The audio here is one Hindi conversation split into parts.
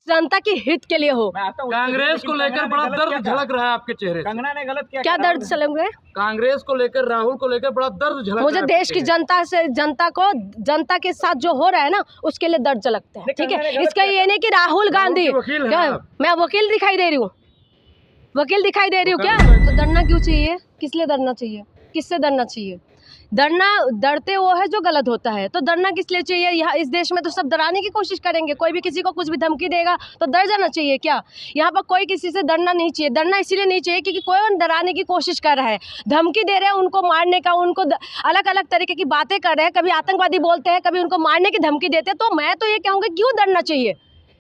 जनता के हित के लिए हो। कांग्रेस को लेकर बड़ा दर्द झलक रहा है आपके चेहरे। कंगना ने गलत किया, क्या दर्द झलक रहा है? कांग्रेस को लेकर, राहुल को लेकर बड़ा दर्द झलक मुझे रहा है देश की जनता के साथ जो हो रहा है ना, उसके लिए दर्द झलकता है। ठीक है, इसका ये नहीं कि राहुल गांधी, मैं वकील दिखाई दे रही हूँ, वकील दिखाई दे रही हूँ क्या? तो डरना क्यों चाहिए? किस लिए डरना चाहिए? किससे डरना चाहिए? डरते वो है जो गलत होता है, तो डरना किस लिए चाहिए? यहाँ इस देश में तो सब डराने की कोशिश करेंगे, कोई भी किसी को कुछ भी धमकी देगा तो डर जाना चाहिए क्या? यहाँ पर कोई किसी से डरना नहीं चाहिए। डरना इसीलिए नहीं चाहिए क्योंकि कोई डराने की कोशिश कर रहा है, धमकी दे रहे हैं उनको मारने का, उनको अलग अलग तरीके की बातें कर रहे हैं, कभी आतंकवादी बोलते हैं, कभी उनको मारने की धमकी देते हैं। तो मैं तो ये कहूँगी क्यों डरना चाहिए?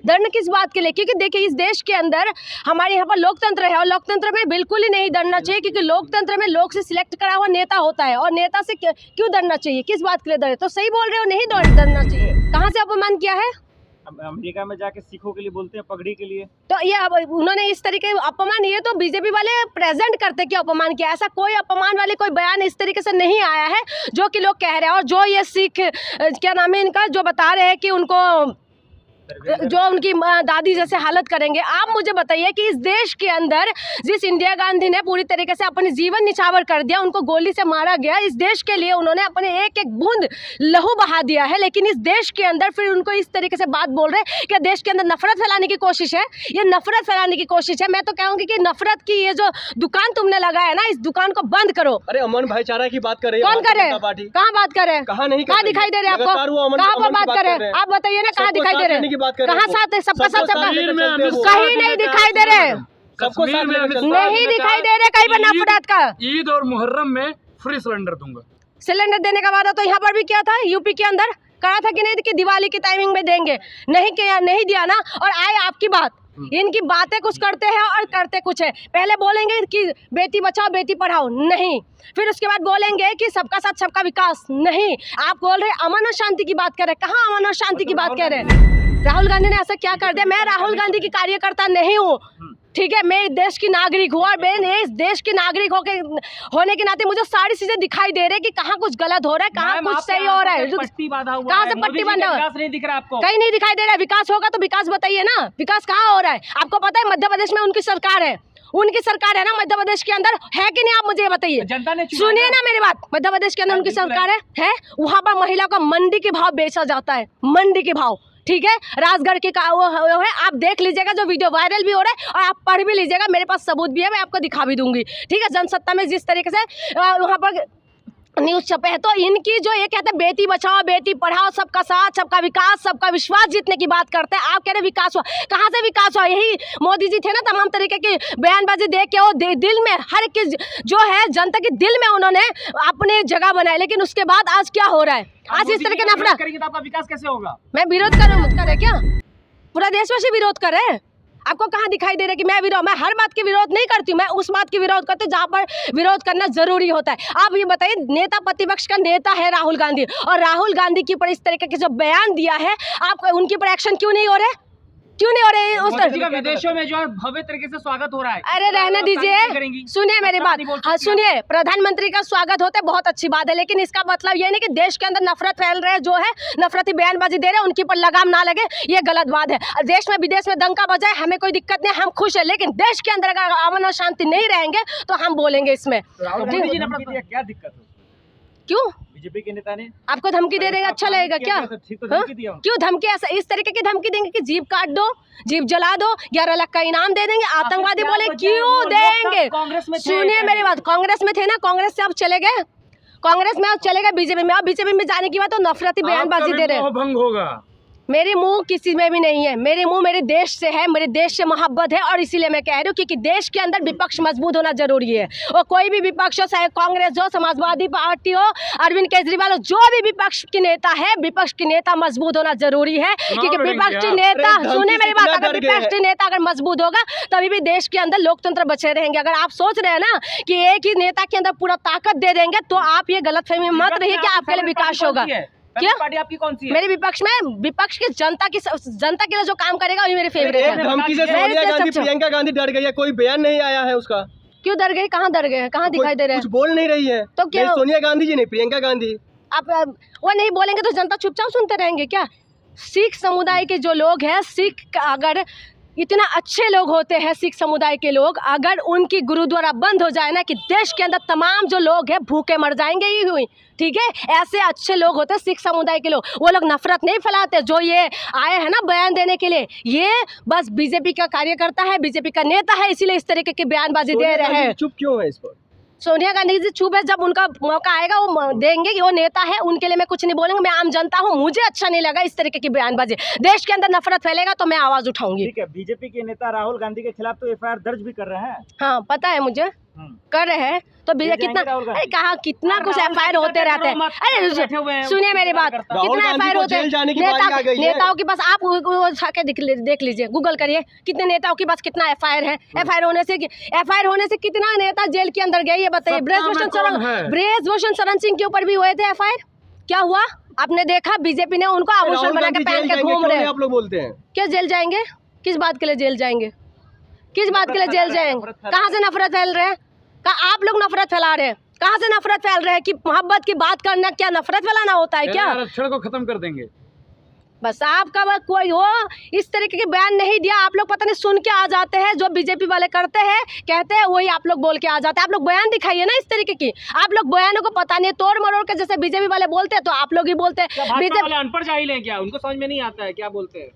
डरना किस बात के लिए? क्योंकि देखिए इस देश के अंदर हमारे यहाँ पर लोकतंत्र है और लोकतंत्र में बिल्कुल ही नहीं डरना चाहिए, क्योंकि लोकतंत्र में लोग से सिलेक्ट करा हुआ नेता होता है और नेता से क्यों डरना चाहिए? किस बात के लिए डरे? तो सही बोल रहे हो, नहीं डरना चाहिए। कहाँ से अपमान किया है? अमेरिका में जाके सिखों के लिए बोलते हैं, पगड़ी के लिए। तो ये उन्होंने इस तरीके अपमान, ये तो बीजेपी वाले प्रेजेंट करते कि अपमान किया। ऐसा कोई अपमान वाले कोई बयान इस तरीके से नहीं आया है जो कि लोग कह रहे हैं। और जो ये सिख क्या नाम है इनका, जो बता रहे हैं कि उनको जो उनकी दादी जैसे हालत करेंगे, आप मुझे बताइए कि इस देश के अंदर जिस इंदिरा गांधी ने पूरी तरीके से अपने जीवन निछावर कर दिया, उनको गोली से मारा गया, इस देश के लिए उन्होंने अपने एक एक बूंद लहू बहा दिया है, लेकिन इस देश के अंदर फिर उनको इस तरीके से बात बोल रहे हैं कि देश के अंदर नफरत फैलाने की कोशिश है। ये नफरत फैलाने की कोशिश है। मैं तो कहूँगी कि नफरत की ये जो दुकान तुमने लगाया है ना, इस दुकान को बंद करो। अरे अमन भाईचारा की बात कर रहे हैं। कौन कर रहे हैं? कहाँ बात कर रहे हैं? कहाँ नहीं, कहाँ दिखाई दे रहे हैं आपको? कहाँ पर बात कर रहे हैं? आप बताइए ना, कहाँ दिखाई दे रहे हैं? कहाँ साथ है? सबका साथ सबका कहीं नहीं दिखाई दे रहे, सबको नहीं दिखाई दे रहे कहीं पर नफरत का। ईद और मुहर्रम में फ्री सिलेंडर दूंगा। सिलेंडर देने का वादा तो यहाँ पर भी किया था, यूपी के अंदर कहा था कि नहीं कि दिवाली की टाइमिंग में देंगे, नहीं किया, नहीं दिया ना। और आए आपकी बात, इनकी बातें कुछ करते हैं और करते कुछ है। पहले बोलेंगे कि बेटी बचाओ बेटी पढ़ाओ, नहीं, फिर उसके बाद बोलेंगे कि सबका साथ सबका विकास, नहीं। आप बोल रहे अमन और शांति की बात कर रहे हैं, कहाँ अमन और शांति की बात कर रहे हैं? राहुल गांधी ने ऐसा क्या कर दिया? मैं राहुल गांधी की कार्यकर्ता नहीं हूँ, ठीक है, मैं इस देश की नागरिक हूँ और मैं इस देश की नागरिक होने के नाते मुझे सारी चीजें दिखाई दे रही है कि कहाँ कुछ गलत हो रहा है, कहाँ कुछ सही हो रहा है। कहाँ से पट्टी बांधा? नहीं दिख रहा आपको? कहीं नहीं दिखाई दे रहा है। विकास होगा तो विकास बताइए ना, विकास कहाँ हो रहा है? आपको पता है मध्य प्रदेश में उनकी सरकार है, उनकी सरकार है ना मध्य प्रदेश के अंदर, है कि नहीं? आप मुझे बताइए। जनता ने सुनिए ना मेरी बात, मध्य प्रदेश के अंदर उनकी सरकार है, वहाँ पर महिला का मंडी के भाव बेचा जाता है, मंडी के भाव, ठीक है, राजगढ़ के वो है। आप देख लीजिएगा, जो वीडियो वायरल भी हो रहा है और आप पढ़ भी लीजिएगा, मेरे पास सबूत भी है, मैं आपको दिखा भी दूंगी, ठीक है। जनसत्ता में जिस तरीके से वहाँ पर न्यूज छपे है, तो इनकी जो ये कहते हैं बेटी बचाओ बेटी पढ़ाओ, सबका साथ सबका विकास सबका विश्वास जीतने की बात करते हैं, आप कह रहे विकास हुआ, कहाँ से विकास हुआ? यही मोदी जी थे ना, तमाम तरीके की बयानबाजी दे के वो दिल में हर एक जो है जनता के दिल में उन्होंने अपनी जगह बनाई, लेकिन उसके बाद आज क्या हो रहा है? आज इस तरह के नफरत करेंगे तो आपका विकास कैसे होगा? मैं विरोध कर रहा क्या? पूरा देशवासी विरोध कर रहे हैं। आपको कहाँ दिखाई दे रहा है कि मैं हर बात की विरोध नहीं करती हूँ, मैं उस बात की विरोध करती हूँ जहाँ पर विरोध करना जरूरी होता है। आप ये बताइए, नेता प्रतिपक्ष का नेता है राहुल गांधी, और राहुल गांधी के ऊपर इस तरीके के जो बयान दिया है, आप उनके ऊपर एक्शन क्यों नहीं हो रहे? क्यों नहीं हो रहे? उस विदेशों में जो है भव्य तरीके से स्वागत हो रहा है। अरे रहने दीजिए, सुनिए मेरी बात, हाँ सुनिए, प्रधानमंत्री का स्वागत होता है, बहुत अच्छी बात है, लेकिन इसका मतलब ये नहीं कि देश के अंदर नफरत फैल रहे, जो है नफरती बयानबाजी दे रहे हैं, उनके ऊपर लगाम ना लगे, ये गलत बात है। देश में विदेश में डंका बजाए, हमें कोई दिक्कत नहीं, हम खुश है, लेकिन देश के अंदर अगर अमन और शांति नहीं रहेंगे तो हम बोलेंगे इसमें। क्या दिक्कत है? क्यों बीजेपी के नेता ने आपको धमकी दे देगा? अच्छा लगेगा क्या? क्यों धमकी? ऐसा इस तरीके की धमकी देंगे कि जीप काट दो, जीप जला दो, 11 लाख का इनाम दे देंगे, आतंकवादी बोले, क्यों देंगे? सुनिए मेरी बात, कांग्रेस में थे ना, कांग्रेस से आप चले गए, कांग्रेस में आप चले गए बीजेपी में, अब बीजेपी में जाने की बात तो नफरती बयानबाजी दे रहे हैं। भंग होगा। मेरी मुंह किसी में भी नहीं है, मेरे मुंह मेरे देश से है, मेरे देश से मोहब्बत है, और इसीलिए मैं कह रही हूँ क्योंकि देश के अंदर विपक्ष मजबूत होना जरूरी है। और कोई भी विपक्ष हो, चाहे कांग्रेस हो, समाजवादी पार्टी हो, अरविंद केजरीवाल हो, जो भी विपक्ष के नेता है, विपक्ष के नेता मजबूत होना जरूरी है, क्योंकि विपक्षी नेता, सुनिए मेरी बात, अगर विपक्षी नेता अगर मजबूत होगा तभी भी देश के अंदर लोकतंत्र बचे रहेंगे। अगर आप सोच रहे हैं ना कि एक ही नेता के अंदर पूरा ताकत दे देंगे, तो आप ये गलतफहमी मत रहिए कि आपके लिए विकास होगा। क्या पार्टी आपकी कौन सी है? मेरे विपक्ष में, विपक्ष की जनता के लिए जो काम करेगा वही मेरे फेवरेट है। धमकी से सोनिया गांधी, प्रियंका गांधी डर गई है, कोई बयान नहीं आया है उसका। क्यों डर गई? कहाँ डर गए हैं? कहाँ दिखाई दे रहे हैं? कुछ बोल नहीं रही है तो क्या? सोनिया गांधी जी नहीं, प्रियंका गांधी। आप वो नहीं बोलेंगे तो जनता चुपचाप सुनते रहेंगे क्या? सिख समुदाय के जो लोग हैं, सिख अगर इतना अच्छे लोग होते हैं सिख समुदाय के लोग, अगर उनकी गुरुद्वारा बंद हो जाए ना कि देश के अंदर तमाम जो लोग हैं भूखे मर जाएंगे ही हुई। ठीक है, ऐसे अच्छे लोग होते हैं सिख समुदाय के लोग, वो लोग नफरत नहीं फैलाते। जो ये आए हैं ना बयान देने के लिए, ये बस बीजेपी का कार्यकर्ता है, बीजेपी का नेता है, इसीलिए इस तरीके की बयानबाजी दे रहे हैं। चुप क्यों है इस पर? सोनिया गांधी जी चुप है, जब उनका मौका आएगा वो देंगे कि वो नेता है, उनके लिए मैं कुछ नहीं बोलूंगी। मैं आम जनता हूँ, मुझे अच्छा नहीं लगा इस तरीके की बयानबाजी। देश के अंदर नफरत फैलेगा तो मैं आवाज उठाऊंगी। ठीक है, बीजेपी के नेता राहुल गांधी के खिलाफ तो एफआईआर दर्ज भी कर रहे हैं। हाँ पता है मुझे, कर रहे हैं तो कितना, अरे कहा कितना कुछ एफआईआर होते रहते हैं। अरे सुनिए मेरी बात, कितना एफआईआर होते हैं नेताओं के पास। आप देख लीजिए, गूगल करिए कितने नेताओं के पास कितना एफआईआर है। एफआईआर होने से कितना नेता जेल के अंदर गए ये बताइए। ब्रजभूषण शरण सिंह के ऊपर भी हुए थे एफआईआर, क्या हुआ आपने देखा? बीजेपी ने उनको आभूषण बना के पहन के घूम रहे हैं। आप लोग बोलते हैं क्या जेल जाएंगे? किस बात के लिए जेल जाएंगे? किस बात के लिए जेल जाएंगे? कहाँ से नफरत फैल रहे हैं? आप लोग नफरत फैला रहे हैं। कहाँ से नफरत फैल रहे हैं? कि मोहब्बत की बात करना क्या नफरत फैलाना होता है क्या? आरक्षण को खत्म कर देंगे। बस आपका बस कोई हो इस तरीके के बयान नहीं दिया, आप लोग पता नहीं सुन के आ जाते हैं। जो बीजेपी वाले करते हैं कहते हैं वही आप लोग बोल के आ जाते हैं। आप लोग बयान दिखाइए ना इस तरीके की। आप लोग बयानों को पता नहीं, तोड़ मरोड़ के जैसे बीजेपी वाले बोलते हैं तो आप लोग ही बोलते हैं। बीजेपी अनपढ़ जाहिल है क्या? उनको समझ में नहीं आता है क्या बोलते हैं?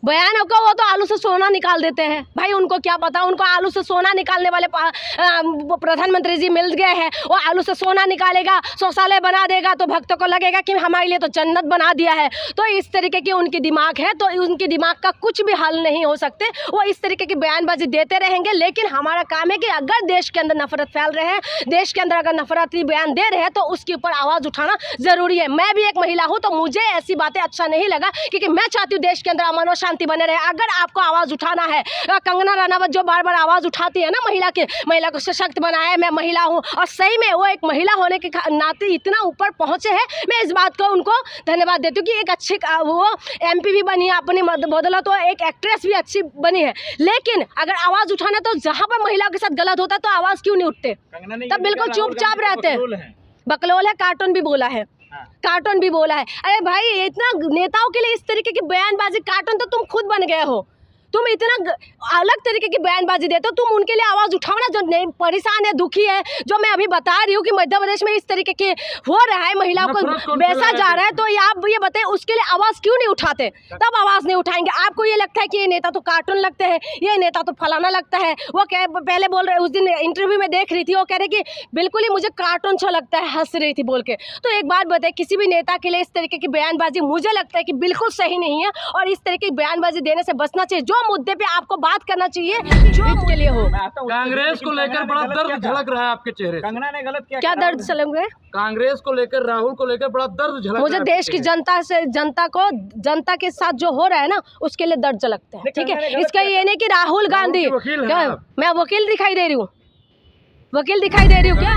बयानों को वो तो आलू से सोना निकाल देते हैं भाई, उनको क्या पता। उनको आलू से सोना निकालने वाले प्रधानमंत्री जी मिल गए हैं। वो आलू से सोना निकालेगा, शौचालय बना देगा तो भक्तों को लगेगा कि हमारे लिए तो जन्नत बना दिया है। तो इस तरीके की उनकी दिमाग है, तो उनकी दिमाग का कुछ भी हल नहीं हो सकते। वो इस तरीके की बयानबाजी देते रहेंगे, लेकिन हमारा काम है कि अगर देश के अंदर नफरत फैल रहे हैं, देश के अंदर अगर नफरती बयान दे रहे हैं तो उसके ऊपर आवाज़ उठाना जरूरी है। मैं भी एक महिला हूँ तो मुझे ऐसी बातें अच्छा नहीं लगा, क्योंकि मैं चाहती हूँ देश के अंदर अमन और शांति बने रहे। अगर आपको आवाज उठाना है, कंगना रनावत जो बार बार आवाज उठाती है ना महिला को सशक्त बनाया, मैं महिला हूं, और सही में वो एक महिला होने के नाते इतना ऊपर पहुंचे हैं। मैं इस बात को उनको धन्यवाद देती हूँ कि एक अच्छी वो एमपी भी बनी है, अपनी बदौलत तो एक एक्ट्रेस भी अच्छी बनी है। लेकिन अगर आवाज उठाना तो जहां पर महिलाओं के साथ गलत होता है तो आवाज क्यों नहीं उठते? तब बिल्कुल चुपचाप रहते हैं। बकलोल है, कार्टून भी बोला है, कार्टून भी बोला है। अरे भाई इतना नेताओं के लिए इस तरीके की बयानबाजी, कार्टून तो तुम खुद बन गए हो। तुम इतना अलग तरीके की बयानबाजी देते हो, तुम उनके लिए आवाज़ उठाओ ना जो परेशान है, दुखी है। जो मैं अभी बता रही हूँ कि मध्य प्रदेश में इस तरीके के हो रहा है, महिलाओं को बेचा जा रहा है, तो ये आप ये बताएं उसके लिए आवाज़ क्यों नहीं उठाते? तब आवाज़ नहीं उठाएंगे। आपको ये लगता है कि ये नेता तो कार्टून लगते हैं, ये नेता तो फलाना लगता है। वो कह पहले बोल रहे, उस दिन इंटरव्यू में देख रही थी, वो कह रहे कि बिल्कुल ही मुझे कार्टून अच्छा लगता है, हंस रही थी बोल के। तो एक बात बताए, किसी भी नेता के लिए इस तरीके की बयानबाजी मुझे लगता है कि बिल्कुल सही नहीं है, और इस तरीके की बयानबाजी देने से बचना चाहिए। जो मुद्दे पे आपको बात करना चाहिए जो के लिए हो। कांग्रेस को लेकर बड़ा दर्द झलक रहा है आपके चेहरे से। कंगना ने गलत क्या दर्द झलक रहा है? कांग्रेस को लेकर, राहुल को लेकर बड़ा दर्द झलक मुझे देश की जनता के साथ जो हो रहा है ना उसके लिए दर्द झलकता है। ठीक है, इसका ये नहीं कि राहुल गांधी, मैं वकील दिखाई दे रही हूँ? वकील दिखाई दे रही हूँ क्या?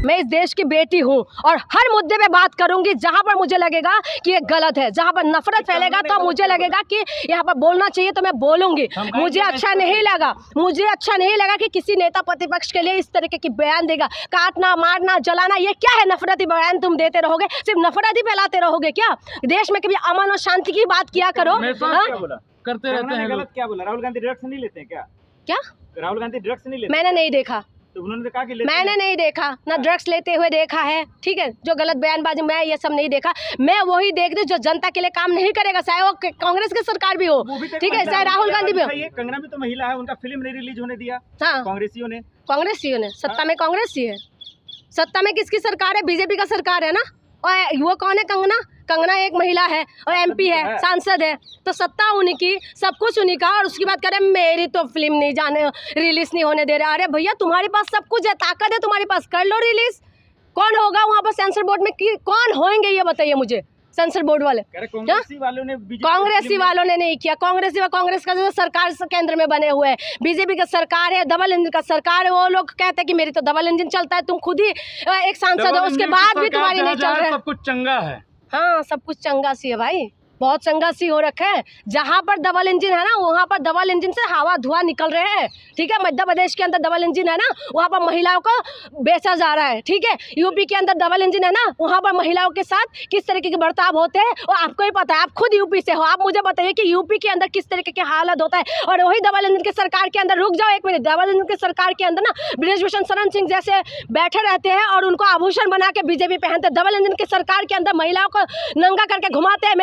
मैं इस देश की बेटी हूँ और हर मुद्दे पे बात करूंगी जहाँ पर मुझे लगेगा कि ये गलत है। जहाँ पर नफरत फैलेगा तो मुझे लगेगा कि यहाँ पर बोलना चाहिए तो मैं बोलूंगी। मुझे अच्छा नहीं लगा कि किसी नेता प्रतिपक्ष के लिए इस तरीके की बयान देगा। काटना, मारना, जलाना, ये क्या है? नफरती बयान तुम देते रहोगे, सिर्फ नफरत ही फैलाते रहोगे क्या? देश में कभी अमन और शांति की बात किया करो। करते रहते हैं। गलत क्या बोला? राहुल गांधी ड्रग्स नहीं लेते क्या? क्या राहुल गांधी ड्रग्स नहीं लेते? मैंने नहीं देखा, तो उन्होंने कहा कि मैंने नहीं देखा ना ड्रग्स लेते हुए देखा है। ठीक है, जो गलत बयानबाजी, मैं ये सब नहीं देखा। मैं वही देख रही जो जनता के लिए काम नहीं करेगा, चाहे वो कांग्रेस की सरकार भी हो, ठीक है, चाहे राहुल गांधी भी हो। कंगना भी तो महिला है, उनका फिल्म नहीं रिलीज होने दिया। हाँ, कांग्रेसियों ने सत्ता में कांग्रेस ही है। सत्ता में किसकी सरकार है? बीजेपी का सरकार है ना। और वो कौन है? कंगना एक महिला है और एमपी है, सांसद है, तो सत्ता उन्हीं की, सब कुछ उन्हीं का। और उसकी बात करें मेरी तो फिल्म नहीं जाने रिलीज नहीं होने दे रहा। अरे भैया तुम्हारे पास सब कुछ है, ताकत है तुम्हारे पास, कर लो रिलीज। कौन होगा वहाँ पर सेंसर बोर्ड में? कौन होंगे ये बताइए मुझे, सेंसर बोर्ड वाले? कांग्रेसी वालों ने नहीं किया। कांग्रेस का जो सरकार केंद्र में बने हुए हैं, बीजेपी का सरकार है, डबल इंजन का सरकार है। वो लोग कहते हैं कि मेरी तो डबल इंजन चलता है। तुम खुद ही एक सांसद हो, उसके बाद भी तुम्हारी नहीं चल रहा है। सब कुछ चंगा है। हाँ, सब कुछ चंगा सी है भाई। बहुत संघर्षी हो रखे हैं। जहाँ पर डबल इंजन है ना, वहाँ पर डबल इंजन से हवा धुआं निकल रहे हैं। ठीक है, मध्य प्रदेश के अंदर डबल इंजन है ना, वहाँ पर महिलाओं को बेचा जा रहा है। ठीक है, यूपी के अंदर डबल इंजन है ना, वहाँ पर महिलाओं के साथ किस तरीके के बर्ताव होते हैं और आपको ही पता है। आप खुद यूपी से हो, आप मुझे बताइए कि यूपी के अंदर किस तरीके के हालत होता है। और वही डबल इंजन के सरकार के अंदर, रुक जाओ एक मिनट, डबल इंजन के सरकार के अंदर ना बृजभूषण शरण सिंह जैसे बैठे रहते हैं और उनको आभूषण बना के बीजेपी पहनते। डबल इंजन के सरकार के अंदर महिलाओं को नंगा करके घुमाते हैं।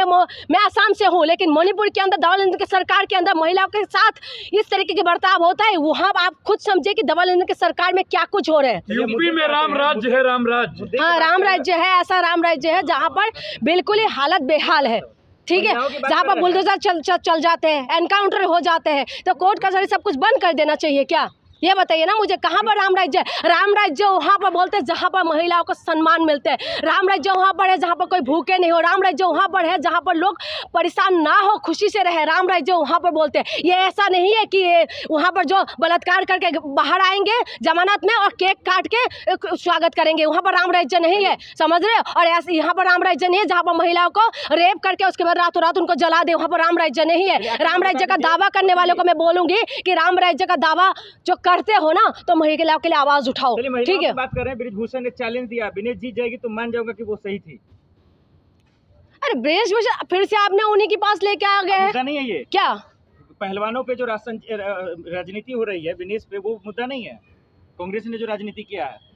मैं आसाम से हूँ, लेकिन मणिपुर के अंदर डबल इंजन की सरकार के अंदर महिलाओं के साथ इस तरीके के बर्ताव होता है। वहाँ आप खुद समझे कि डबल इंजन की सरकार में क्या कुछ हो रहा है। यूपी में राम राज्य है, राम राज्य। हाँ, राम राज्य है, ऐसा राम राज्य है जहाँ पर बिल्कुल ही हालत बेहाल है। ठीक है, जहाँ पर बुलडोजर चल जाते हैं, एनकाउंटर हो जाते हैं, तो कोर्ट कचहरी सब कुछ बंद कर देना चाहिए क्या? ये बताइए ना मुझे, कहाँ पर राम राज्य है? राम राज्य वहाँ पर बोलते हैं जहाँ पर महिलाओं को सम्मान मिलते हैं। राम राज्य वहाँ पर है जहाँ पर कोई भूखे नहीं हो। राम राज्य वहाँ पर है जहाँ पर लोग परेशान ना हो, खुशी से रहे। राम राज्य वहाँ पर बोलते हैं। ये ऐसा नहीं है कि वहाँ पर जो बलात्कार करके बाहर आएंगे जमानत में और केक काट के स्वागत करेंगे, वहाँ पर राम राज्य नहीं है, समझ रहे हो? और ऐसे यहाँ पर राम राज्य नहीं है जहाँ पर महिलाओं को रेप करके उसके बाद रातों रात उनको जला दे, वहाँ पर राम राज्य नहीं है। राम राज्य का दावा करने वालों को मैं बोलूंगी कि राम राज्य का दावा जो करते हो ना, तो महिलाओं के लिए आवाज उठाओ। ठीक है, बात कर रहे हैं, बृजभूषण ने चैलेंज दिया, विनेश जीत जाएगी तो मान जाऊंगा कि वो सही थी। अरे बृजभूषण फिर से आपने उन्हीं के पास लेके आ गए मुद्दा नहीं है ये क्या? पहलवानों पे जो राजनीति हो रही है विनेश पे, वो मुद्दा नहीं है। कांग्रेस ने जो राजनीति किया है,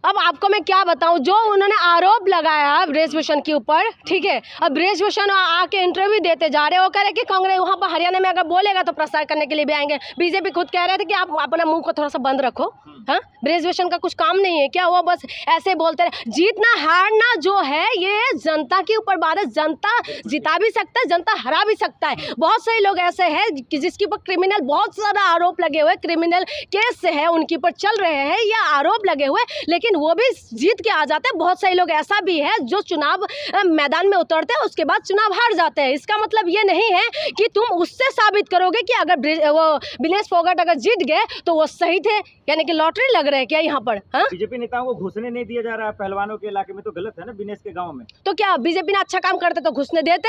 अब आपको मैं क्या बताऊं, जो उन्होंने आरोप लगाया बृजभूषण के ऊपर। ठीक है, अब बृजभूषण आके इंटरव्यू देते जा रहे हैं, वो कह रहे कि कांग्रेस वहाँ पर हरियाणा में अगर बोलेगा तो प्रसार करने के लिए भी आएंगे। बीजेपी खुद कह रहे थे कि आप अपना मुंह को थोड़ा सा बंद रखो। हाँ, बृजभूषण का कुछ काम नहीं है क्या? वो बस ऐसे बोलते रहे। जीतना हारना जो है ये जनता के ऊपर बात है। जनता जिता भी सकता है, जनता हरा भी सकता है। बहुत सारे लोग ऐसे हैं कि जिसके ऊपर क्रिमिनल बहुत सारा आरोप लगे हुए, क्रिमिनल केस है उनके ऊपर चल रहे हैं या आरोप लगे हुए, लेकिन वो भी जीत के आ जाते हैं। बहुत सारे लोग ऐसा भी है जो चुनाव मैदान में उतरते हैं, उसके बाद चुनाव हार जाते हैं। इसका मतलब ये नहीं है कि तुम उससे साबित करोगे कि अगर वो विनेश फोगाट अगर जीत गए तो वो सही थे, यानी कि लॉटरी लग रहा है क्या यहाँ पर? हाँ, बीजेपी नेताओं को घुसने नहीं दिया जा रहा है पहलवानों के इलाके में, तो गलत है ना विनेश के गाँव में। तो क्या बीजेपी ने अच्छा काम करते तो घुसने देते?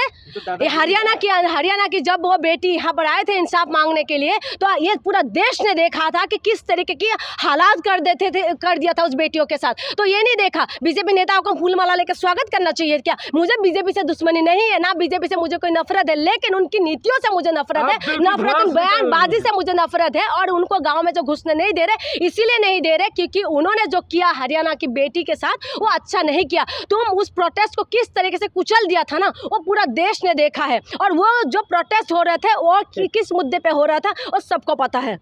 हरियाणा की जब वो बेटी यहाँ पर आए थे इंसाफ मांगने के लिए, तो ये पूरा देश ने देखा था कि किस तरीके की हालात कर दिया था उस बेटियों के साथ। तो ये नहीं देखा। बीजेपी नेताओं को फूल माला लेकर स्वागत करना चाहिए क्या? मुझे बीजेपी से दुश्मनी नहीं है ना, बीजेपी से मुझे कोई नफरत है, लेकिन उनकी नीतियों से मुझे नफरत है, नफरत बयानबाजी से मुझे नफरत है। और उनको गाँव में जो घुसने नहीं दे रहे, इसीलिए नहीं दे रहे क्योंकि उन्होंने जो किया हरियाणा की बेटी के साथ वो अच्छा नहीं किया। तुम उस प्रोटेस्ट को किस तरीके से कुचल दिया था ना, वो पूरा देश ने देखा है। और वो जो प्रोटेस्ट हो रहे थे वो किस मुद्दे पे हो रहा था वो सबको पता है।